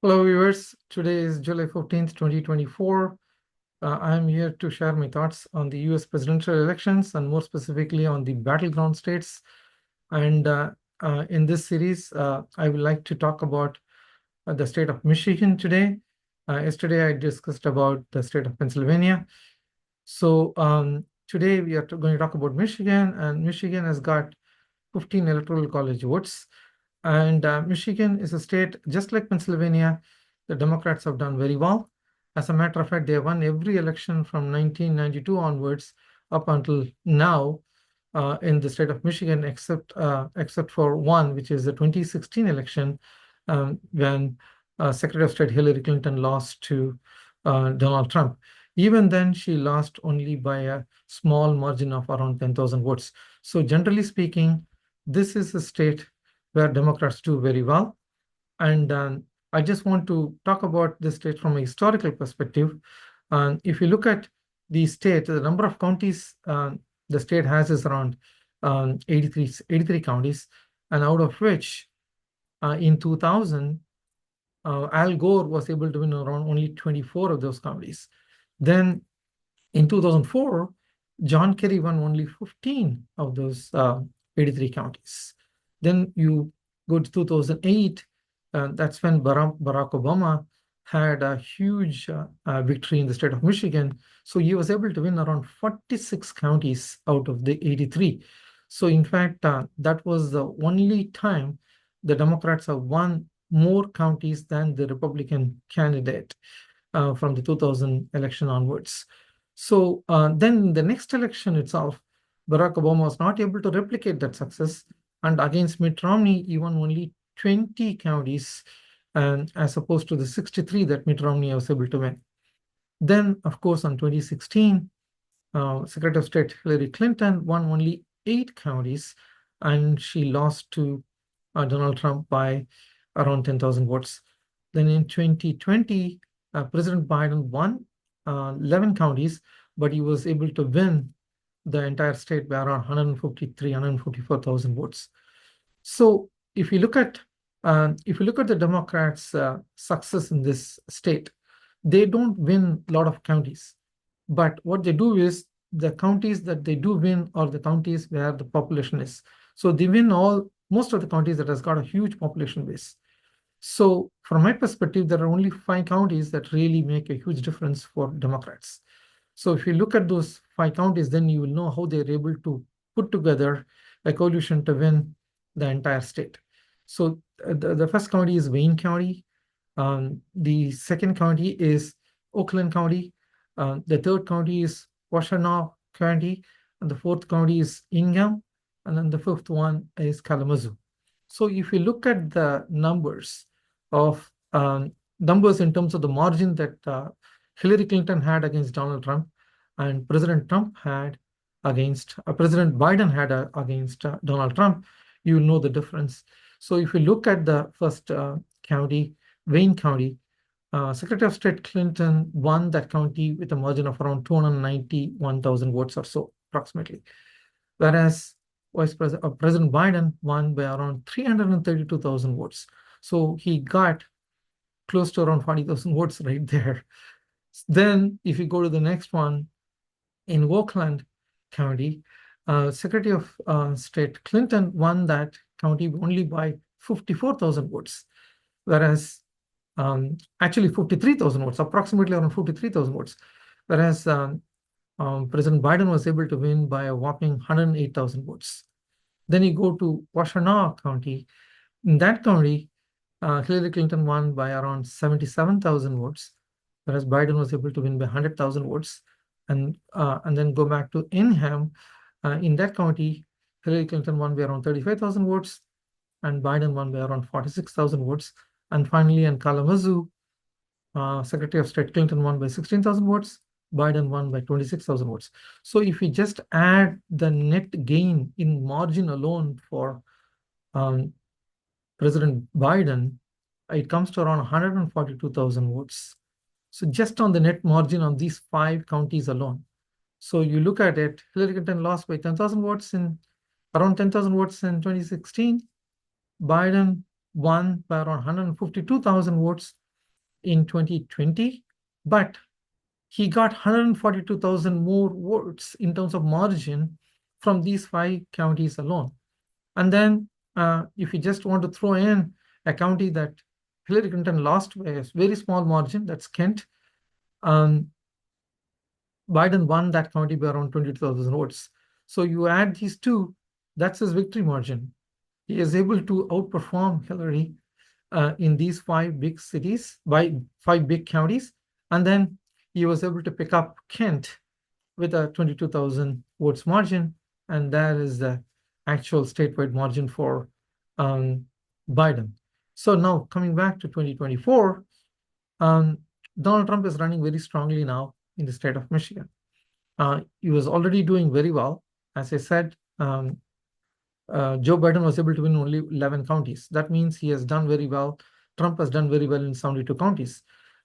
Hello, viewers. Today is July 15th, 2024. I'm here to share my thoughts on the US presidential elections and more specifically on the battleground states. And in this series, I would like to talk about the state of Michigan today. Yesterday, I discussed about the state of Pennsylvania. So today we are going to talk about Michigan, and Michigan has got 15 electoral college votes. And Michigan is a state, just like Pennsylvania, the Democrats have done very well. As a matter of fact, they have won every election from 1992 onwards up until now in the state of Michigan, except for one, which is the 2016 election when Secretary of State Hillary Clinton lost to Donald Trump. Even then, she lost only by a small margin of around 10,000 votes. So generally speaking, this is a state where Democrats do very well. And I just want to talk about this state from a historical perspective. If you look at the state, the number of counties the state has is around 83 counties, and out of which in 2000, Al Gore was able to win around only 24 of those counties. Then in 2004, John Kerry won only 15 of those 83 counties. Then you go to 2008, that's when Barack Obama had a huge victory in the state of Michigan. So he was able to win around 46 counties out of the 83. So in fact, that was the only time the Democrats have won more counties than the Republican candidate from the 2000 election onwards. So then the next election itself, Barack Obama was not able to replicate that success. And against Mitt Romney, he won only 20 counties, as opposed to the 63 that Mitt Romney was able to win. Then, of course, in 2016, Secretary of State Hillary Clinton won only 8 counties, and she lost to Donald Trump by around 10,000 votes. Then in 2020, President Biden won 11 counties, but he was able to win the entire state by around 154,000 votes. So if you look at the Democrats' success in this state, they don't win a lot of counties, but what they do is the counties that they do win are the counties where the population is. So they win most of the counties that has got a huge population base. So from my perspective, there are only 5 counties that really make a huge difference for Democrats. So if you look at those 5 counties, then you will know how they're able to put together a coalition to win the entire state. So the first county is Wayne County. The second county is Oakland County. The third county is Washtenaw County. And the fourth county is Ingham. And then the fifth one is Kalamazoo. So if you look at the numbers in terms of the margin that Hillary Clinton had against Donald Trump and President Biden had against Donald Trump, you will know the difference. So if you look at the first county, Wayne County, Secretary of State Clinton won that county with a margin of around 291,000 votes or so, approximately. Whereas President Biden won by around 332,000 votes. So he got close to around 40,000 votes right there. Then if you go to the next one, in Oakland County, Secretary of State Clinton won that county only by 54,000 votes, whereas actually 53,000 votes, approximately around 53,000 votes, whereas President Biden was able to win by a whopping 108,000 votes. Then you go to Washtenaw County. In that county, Hillary Clinton won by around 77,000 votes, whereas Biden was able to win by 100,000 votes. And then go back to Ingham. In that county, Hillary Clinton won by around 35,000 votes, and Biden won by around 46,000 votes. And finally, in Kalamazoo, Secretary of State Clinton won by 16,000 votes. Biden won by 26,000 votes. So if we just add the net gain in margin alone for President Biden, it comes to around 142,000 votes. So just on the net margin on these 5 counties alone. So you look at it, Hillary Clinton lost by 10,000 votes around 10,000 votes in 2016. Biden won by around 152,000 votes. in 2020, but he got 142,000 more votes in terms of margin from these 5 counties alone. And then if you just want to throw in a county that Hillary Clinton lost by a very small margin, that's Kent, Biden won that county by around 22,000 votes. So you add these two, that's his victory margin. He is able to outperform Hillary in these 5 big cities, by 5 big counties. And then he was able to pick up Kent with a 22,000 votes margin. And that is the actual statewide margin for Biden. So now coming back to 2024, Donald Trump is running very strongly now in the state of Michigan. He was already doing very well. As I said, Joe Biden was able to win only 11 counties. That means he has done very well. Trump has done very well in 72 counties.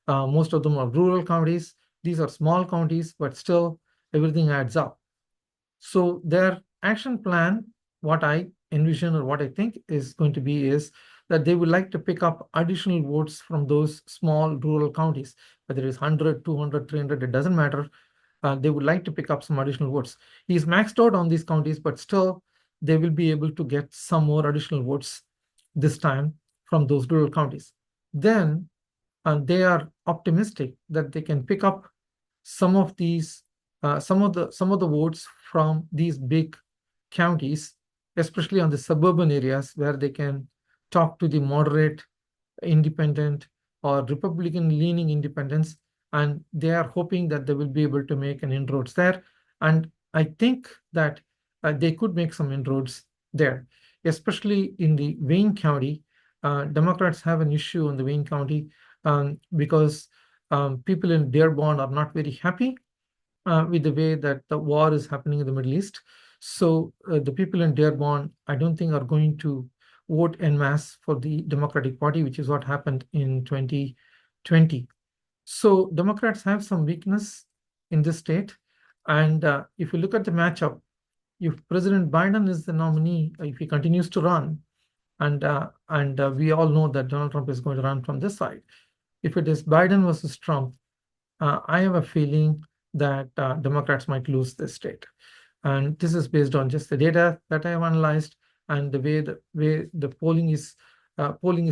Most of them are rural counties. These are small counties, but still everything adds up. So their action plan, what I envision or what I think is going to be is that they would like to pick up additional votes from those small rural counties, whether it's 100, 200, 300, it doesn't matter. They would like to pick up some additional votes. He's maxed out on these counties, but still they will be able to get some more additional votes this time from those rural counties. Then they are optimistic that they can pick up some of these, some of the votes from these big counties, especially on the suburban areas where they can talk to the moderate independent or Republican-leaning independents, and they are hoping that they will be able to make an inroads there. And I think that they could make some inroads there, especially in the Wayne County. Democrats have an issue in the Wayne County because people in Dearborn are not very happy with the way that the war is happening in the Middle East. So the people in Dearborn, I don't think, are going to vote en masse for the Democratic Party, which is what happened in 2020. So Democrats have some weakness in this state. And if you look at the matchup, if President Biden is the nominee, if he continues to run, and we all know that Donald Trump is going to run from this side. If it is Biden versus Trump, I have a feeling that Democrats might lose this state. And this is based on just the data that I have analyzed and the way the polling is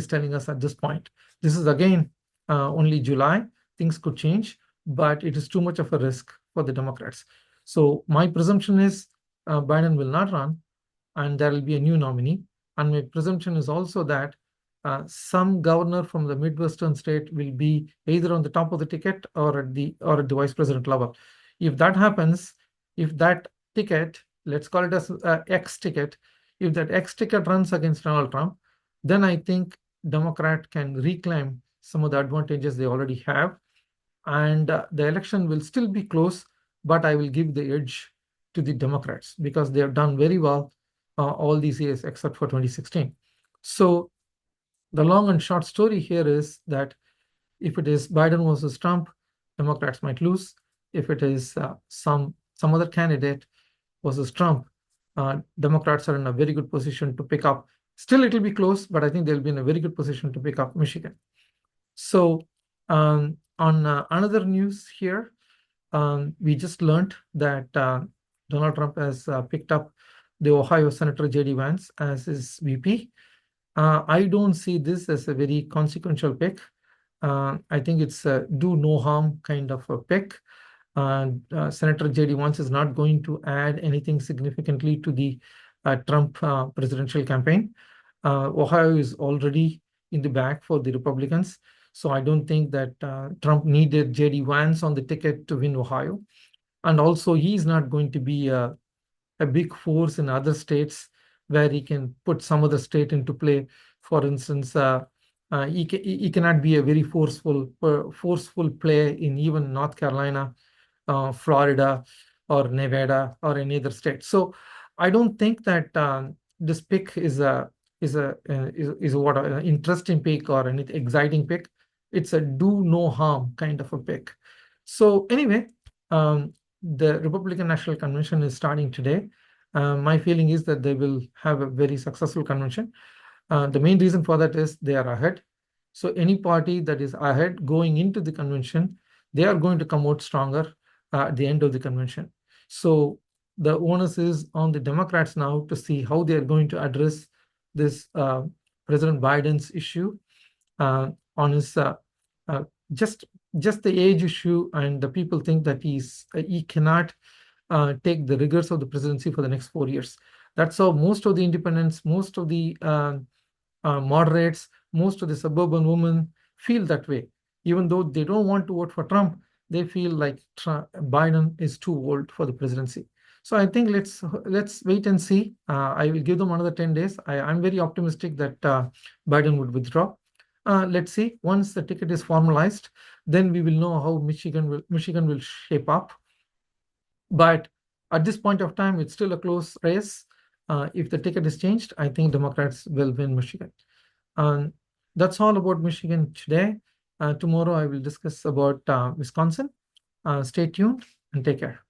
telling us at this point. This is again only July. Things could change, but it is too much of a risk for the Democrats. So my presumption is Biden will not run, and there will be a new nominee. And my presumption is also that some governor from the Midwestern state will be either on the top of the ticket or at the vice president level. If that happens, if that ticket, let's call it as X ticket, if that X ticket runs against Donald Trump, then I think Democrat can reclaim some of the advantages they already have. And the election will still be close, but I will give the edge to the Democrats because they have done very well all these years except for 2016. So the long and short story here is that if it is Biden versus Trump, Democrats might lose. If it is some other candidate versus Trump, Democrats are in a very good position to pick up. Still, it will be close, but I think they'll be in a very good position to pick up Michigan. So on another news here, we just learned that Donald Trump has picked up the Ohio Senator J.D. Vance as his VP. I don't see this as a very consequential pick. I think it's a do no harm kind of a pick. Senator J.D. Vance is not going to add anything significantly to the Trump presidential campaign. Ohio is already in the back for the Republicans. So I don't think that Trump needed J.D. Vance on the ticket to win Ohio. And also, he's not going to be a big force in other states where he can put some other state into play. For instance, he cannot be a very forceful player in even North Carolina, Florida, or Nevada, or any other state. So I don't think that this pick is what an interesting pick or an exciting pick. It's a do no harm kind of a pick. So anyway, the Republican National Convention is starting today. My feeling is that they will have a very successful convention. The main reason for that is they are ahead. So any party that is ahead going into the convention, they are going to come out stronger at the end of the convention. So the onus is on the Democrats now to see how they are going to address this President Biden's issue on his uh, just just the age issue, and the people think that he cannot take the rigors of the presidency for the next 4 years. That's how most of the independents, most of the moderates, most of the suburban women feel that way. Even though they don't want to vote for Trump, they feel like Biden is too old for the presidency. So I think let's wait and see. I will give them another 10 days. I'm very optimistic that Biden would withdraw. Let's see. Once the ticket is formalized, then we will know how Michigan will shape up. But at this point of time, it's still a close race. If the ticket is changed, I think Democrats will win Michigan. And that's all about Michigan today. Tomorrow, I will discuss about Wisconsin. Stay tuned and take care.